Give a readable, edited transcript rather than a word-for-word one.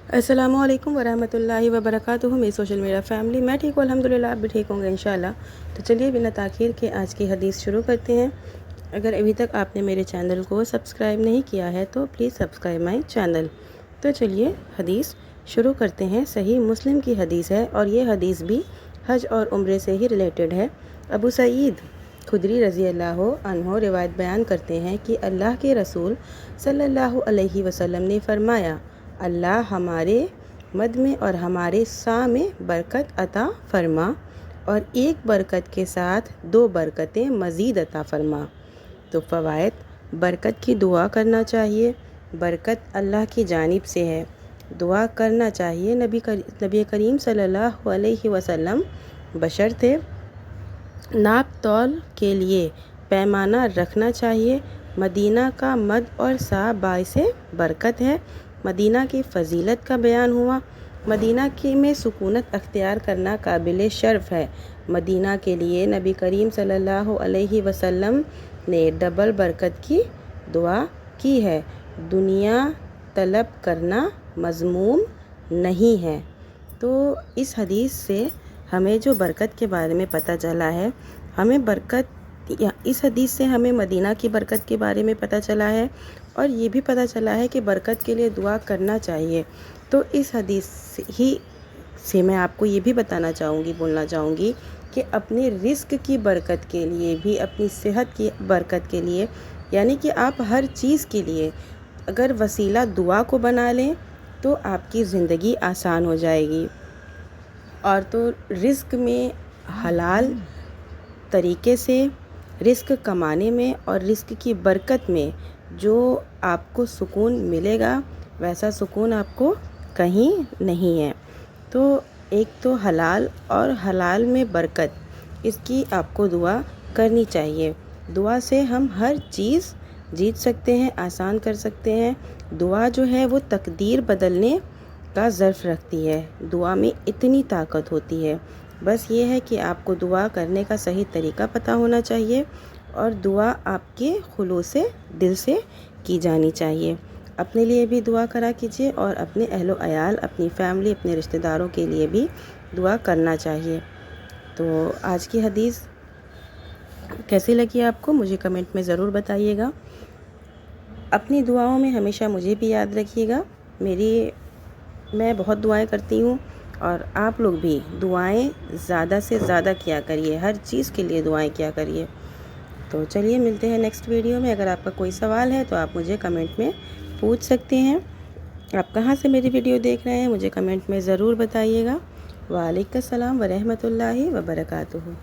अस्सलामु अलैकुम वरहमतुल्लाहि वबरकातुहू। मेरी सोशल मीडिया फैमिली, मैं ठीक हूँ अल्हम्दुलिल्लाह, आप भी ठीक होंगे इंशाल्लाह। तो चलिए बिना ताख़ीर के आज की हदीस शुरू करते हैं। अगर अभी तक आपने मेरे चैनल को सब्सक्राइब नहीं किया है तो प्लीज़ सब्सक्राइब माई चैनल। तो चलिए हदीस शुरू करते हैं। सही मुस्लिम की हदीस है और ये हदीस भी हज और उम्रे से ही रिलेटेड है। अबू सईद खुदरी रज़ी अल्लाह अन्हो रिवायत बयान करते हैं कि अल्लाह के रसूल सल्लल्लाहु अलैहि वसल्लम ने फरमाया, अल्लाह हमारे मद में और हमारे सा में बरकत अता फरमा और एक बरकत के साथ दो बरकतें मज़ीद अता फरमा। तो फ़वाइद, बरकत की दुआ करना चाहिए। बरकत अल्लाह की जानिब से है, दुआ करना चाहिए। नबी करीम सल्लल्लाहु अलैहि वसल्लम बशर थे। नाप तौल के लिए पैमाना रखना चाहिए। मदीना का मद और सा बाइसे बरकत है। मदीना की फ़जीलत का बयान हुआ। मदीना की में सुकूनत अख्तियार करना काबिल शर्फ है। मदीना के लिए नबी करीम सल्लल्लाहु अलैहि वसल्लम ने डबल बरकत की दुआ की है। दुनिया तलब करना मज़मूम नहीं है। तो इस हदीस से हमें जो बरकत के बारे में पता चला है, हमें बरकत इस हदीस से हमें मदीना की बरकत के बारे में पता चला है और ये भी पता चला है कि बरकत के लिए दुआ करना चाहिए। तो इस हदीस ही से मैं आपको ये भी बोलना चाहूँगी कि अपने रिस्क की बरकत के लिए भी, अपनी सेहत की बरकत के लिए, यानी कि आप हर चीज़ के लिए अगर वसीला दुआ को बना लें तो आपकी ज़िंदगी आसान हो जाएगी। और तो रिस्क में हलाल तरीके से रिस्क कमाने में और रिस्क की बरकत में जो आपको सुकून मिलेगा, वैसा सुकून आपको कहीं नहीं है। तो एक तो हलाल और हलाल में बरकत, इसकी आपको दुआ करनी चाहिए। दुआ से हम हर चीज़ जीत सकते हैं, आसान कर सकते हैं। दुआ जो है वो तकदीर बदलने का ज़र्फ़ रखती है। दुआ में इतनी ताकत होती है। बस ये है कि आपको दुआ करने का सही तरीका पता होना चाहिए और दुआ आपके खुलूस से दिल से की जानी चाहिए। अपने लिए भी दुआ करा कीजिए और अपने अहलो अयाल, अपनी फैमिली, अपने रिश्तेदारों के लिए भी दुआ करना चाहिए। तो आज की हदीस कैसी लगी आपको, मुझे कमेंट में ज़रूर बताइएगा। अपनी दुआओं में हमेशा मुझे भी याद रखिएगा। मैं बहुत दुआएं करती हूँ और आप लोग भी दुआएं ज़्यादा से ज़्यादा किया करिए, हर चीज़ के लिए दुआएं किया करिए। तो चलिए मिलते हैं नेक्स्ट वीडियो में। अगर आपका कोई सवाल है तो आप मुझे कमेंट में पूछ सकते हैं। आप कहाँ से मेरी वीडियो देख रहे हैं मुझे कमेंट में ज़रूर बताइएगा। वालेकुम अस्सलाम वरहमतुल्लाहि वबरकातुहू।